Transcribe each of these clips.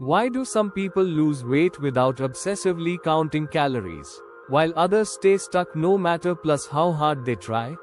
Why do some people lose weight without obsessively counting calories, while others stay stuck no matter plus how hard they try?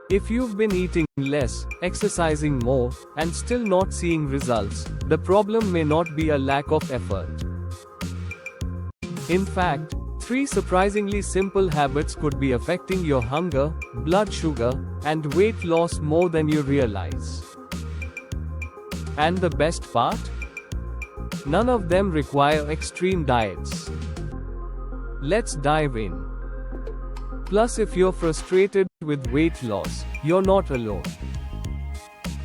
If you've been eating less, exercising more, and still not seeing results, the problem may not be a lack of effort. In fact, 3 surprisingly simple habits could be affecting your hunger, blood sugar, and weight loss more than you realize. And the best part? None of them require extreme diets. Let's dive in. Plus, if you're frustrated with weight loss, you're not alone.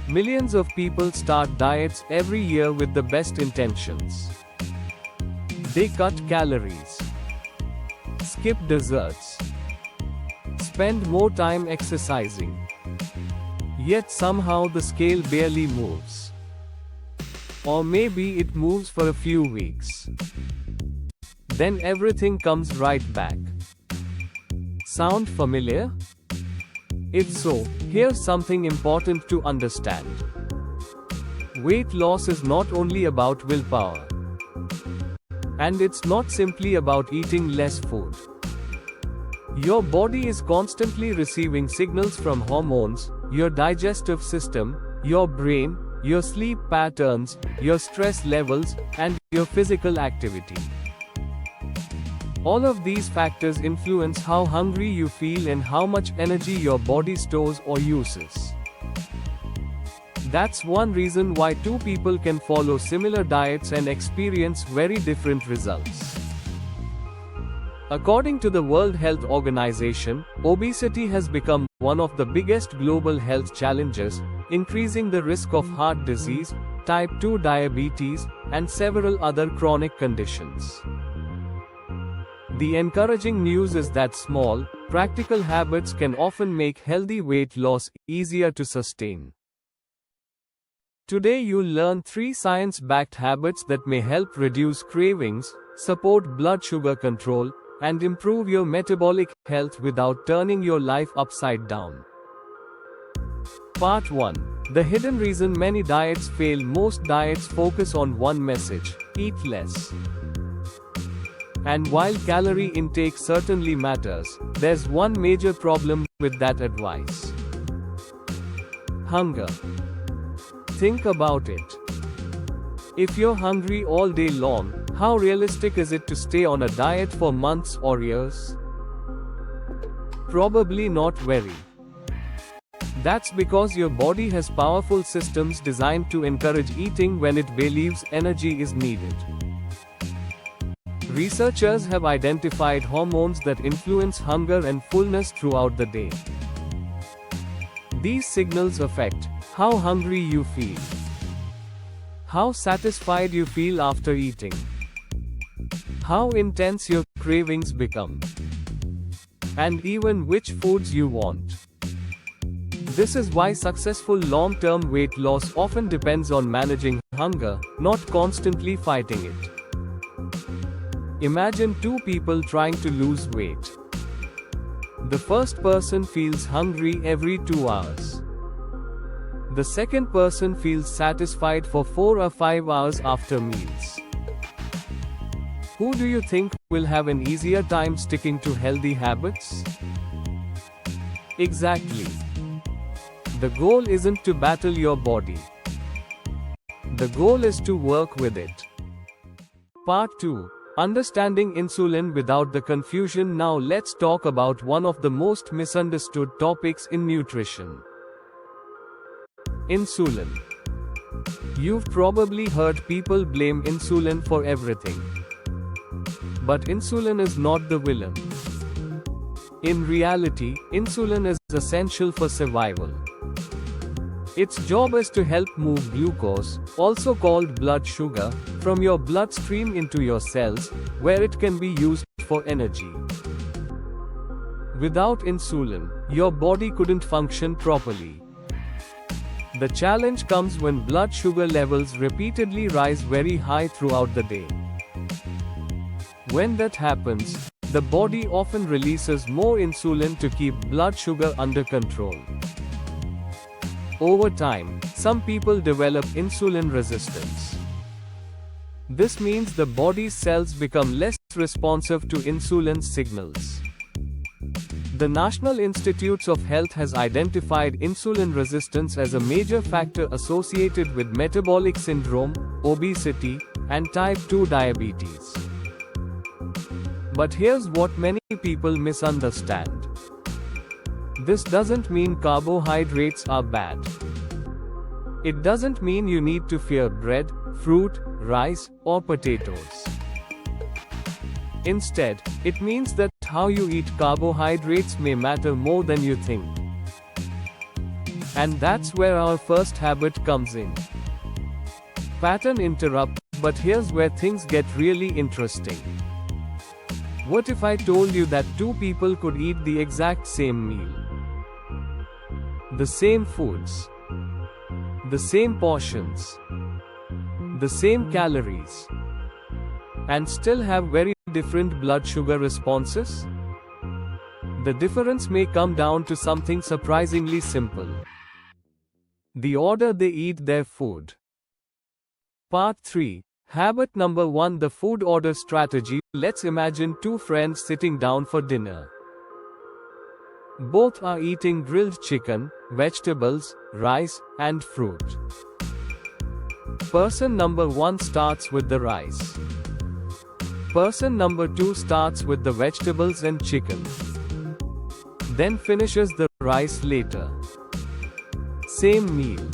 Millions of people start diets every year with the best intentions. They cut calories, skip desserts, spend more time exercising. Yet somehow the scale barely moves. Or maybe it moves for a few weeks. Then everything comes right back. Sound familiar? If so, here's something important to understand. Weight loss is not only about willpower. And it's not simply about eating less food. Your body is constantly receiving signals from hormones, your digestive system, your brain, your sleep patterns, your stress levels, and your physical activity. All of these factors influence how hungry you feel and how much energy your body stores or uses. That's one reason why 2 people can follow similar diets and experience very different results. According to the World Health Organization, obesity has become one of the biggest global health challenges, increasing the risk of heart disease, type 2 diabetes, and several other chronic conditions. The encouraging news is that small, practical habits can often make healthy weight loss easier to sustain. Today you'll learn 3 science-backed habits that may help reduce cravings, support blood sugar control, and improve your metabolic health without turning your life upside down. Part 1. The hidden reason many diets fail. Most diets focus on one message: eat less. And while calorie intake certainly matters, there's one major problem with that advice: hunger. Think about it. If you're hungry all day long, how realistic is it to stay on a diet for months or years? Probably not very. That's because your body has powerful systems designed to encourage eating when it believes energy is needed. Researchers have identified hormones that influence hunger and fullness throughout the day. These signals affect how hungry you feel, how satisfied you feel after eating, how intense your cravings become, and even which foods you want. This is why successful long-term weight loss often depends on managing hunger, not constantly fighting it. Imagine 2 people trying to lose weight. The first person feels hungry every 2 hours. The second person feels satisfied for 4 or 5 hours after meals. Who do you think will have an easier time sticking to healthy habits? Exactly. The goal isn't to battle your body. The goal is to work with it. Part 2. Understanding insulin without the confusion. Now let's talk about one of the most misunderstood topics in nutrition: insulin. You've probably heard people blame insulin for everything. But insulin is not the villain. In reality, insulin is essential for survival. Its job is to help move glucose, also called blood sugar, from your bloodstream into your cells, where it can be used for energy. Without insulin, your body couldn't function properly. The challenge comes when blood sugar levels repeatedly rise very high throughout the day. When that happens, the body often releases more insulin to keep blood sugar under control. Over time, some people develop insulin resistance. This means the body's cells become less responsive to insulin signals. The National Institutes of Health has identified insulin resistance as a major factor associated with metabolic syndrome, obesity, and type 2 diabetes. But here's what many people misunderstand. This doesn't mean carbohydrates are bad. It doesn't mean you need to fear bread, fruit, rice, or potatoes. Instead, it means that how you eat carbohydrates may matter more than you think. And that's where our first habit comes in. Pattern interrupt, but here's where things get really interesting. What if I told you that two people could eat the exact same meal? The same foods, the same portions, the same calories, and still have very different blood sugar responses? The difference may come down to something surprisingly simple: the order they eat their food. Part 3. Habit number 1: the food order strategy. Let's imagine two friends sitting down for dinner. Both are eating grilled chicken, vegetables, rice, and fruit. Person number 1 starts with the rice. Person number 2 starts with the vegetables and chicken. Then finishes the rice later. Same meal.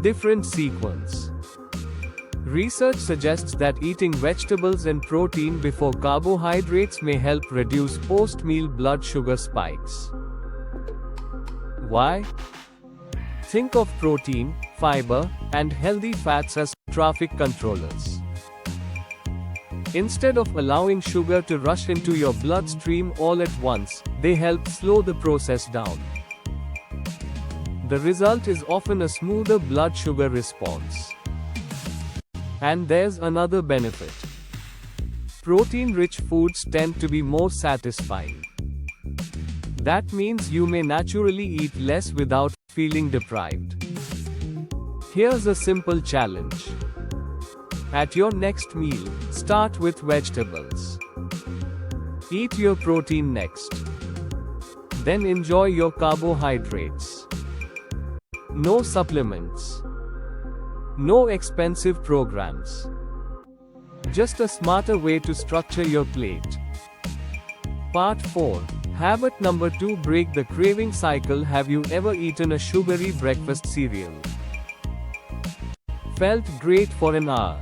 Different sequence. Research suggests that eating vegetables and protein before carbohydrates may help reduce post-meal blood sugar spikes. Why? Think of protein, fiber, and healthy fats as traffic controllers. Instead of allowing sugar to rush into your bloodstream all at once, they help slow the process down. The result is often a smoother blood sugar response. And there's another benefit. Protein-rich foods tend to be more satisfying. That means you may naturally eat less without feeling deprived. Here's a simple challenge. At your next meal, start with vegetables. Eat your protein next. Then enjoy your carbohydrates. No supplements. No expensive programs. Just a smarter way to structure your plate. Part 4. Habit number 2: break the craving cycle. Have you ever eaten a sugary breakfast cereal? Felt great for an hour,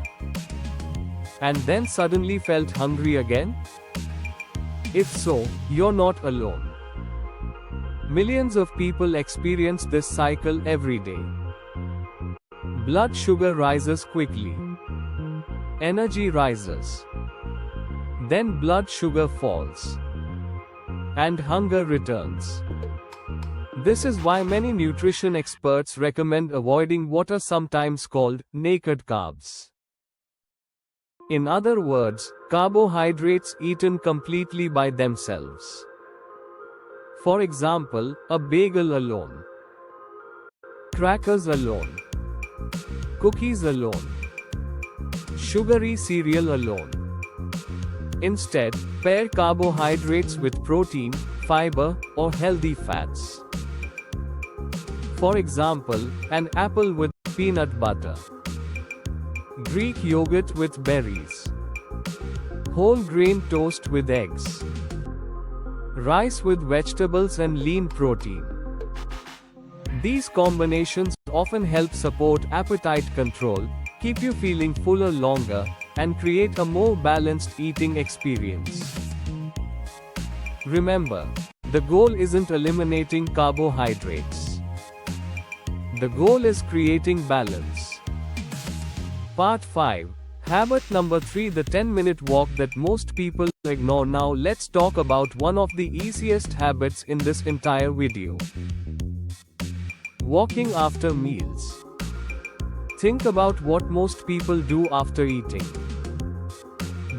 and then suddenly felt hungry again? If so, you're not alone. Millions of people experience this cycle every day. Blood sugar rises quickly. Energy rises. Then blood sugar falls. And hunger returns. This is why many nutrition experts recommend avoiding what are sometimes called naked carbs. In other words, carbohydrates eaten completely by themselves. For example, a bagel alone. Crackers alone. Cookies alone. Sugary cereal alone. Instead, pair carbohydrates with protein, fiber, or healthy fats. For example, an apple with peanut butter. Greek yogurt with berries. Whole grain toast with eggs. Rice with vegetables and lean protein. These combinations often help support appetite control, keep you feeling fuller longer, and create a more balanced eating experience. Remember, the goal isn't eliminating carbohydrates. The goal is creating balance. Part 5. Habit number 3: the 10-minute walk that most people ignore. Now let's talk about one of the easiest habits in this entire video. Walking after meals. Think about what most people do after eating.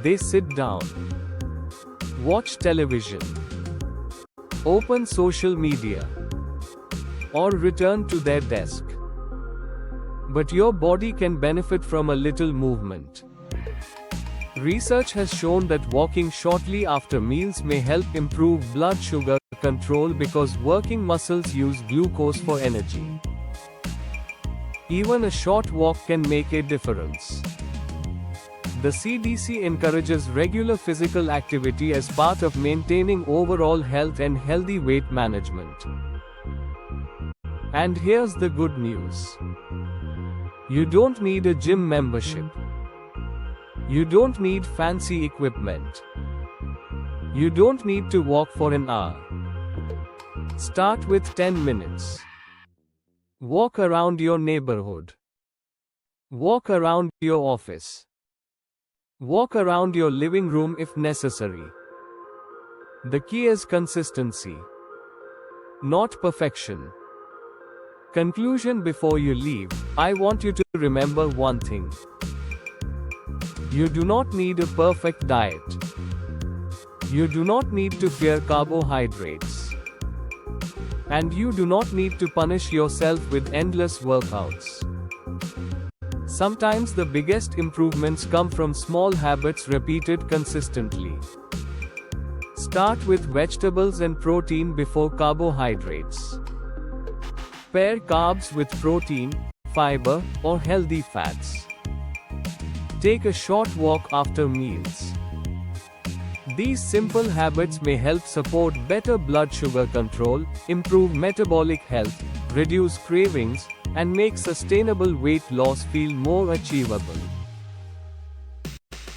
They sit down, watch television, open social media, or return to their desk. but your body can benefit from a little movement. Research has shown that walking shortly after meals may help improve blood sugar control because working muscles use glucose for energy. Even a short walk can make a difference. The CDC encourages regular physical activity as part of maintaining overall health and healthy weight management. And here's the good news. You don't need a gym membership. You don't need fancy equipment. You don't need to walk for an hour. Start with 10 minutes. Walk around your neighborhood. Walk around your office. Walk around your living room if necessary. The key is consistency, not perfection. Conclusion: before you leave, I want you to remember one thing. You do not need a perfect diet. You do not need to fear carbohydrates. And you do not need to punish yourself with endless workouts. Sometimes the biggest improvements come from small habits repeated consistently. Start with vegetables and protein before carbohydrates. Pair carbs with protein, fiber, or healthy fats. Take a short walk after meals. These simple habits may help support better blood sugar control, improve metabolic health, reduce cravings, and make sustainable weight loss feel more achievable.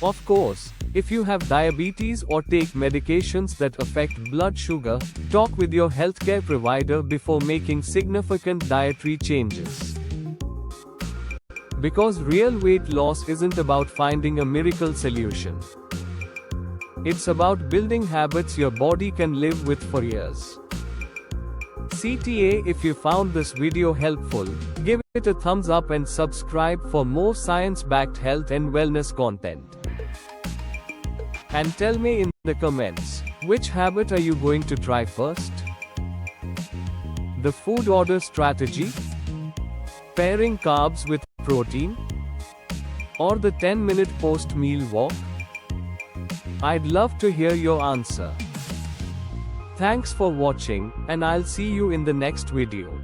Of course, if you have diabetes or take medications that affect blood sugar, talk with your healthcare provider before making significant dietary changes. Because real weight loss isn't about finding a miracle solution. It's about building habits your body can live with for years. CTA, if you found this video helpful, give it a thumbs up and subscribe for more science-backed health and wellness content. And tell me in the comments, which habit are you going to try first? The food order strategy? Pairing carbs with protein? Or the 10-minute post-meal walk? I'd love to hear your answer. Thanks for watching, and I'll see you in the next video.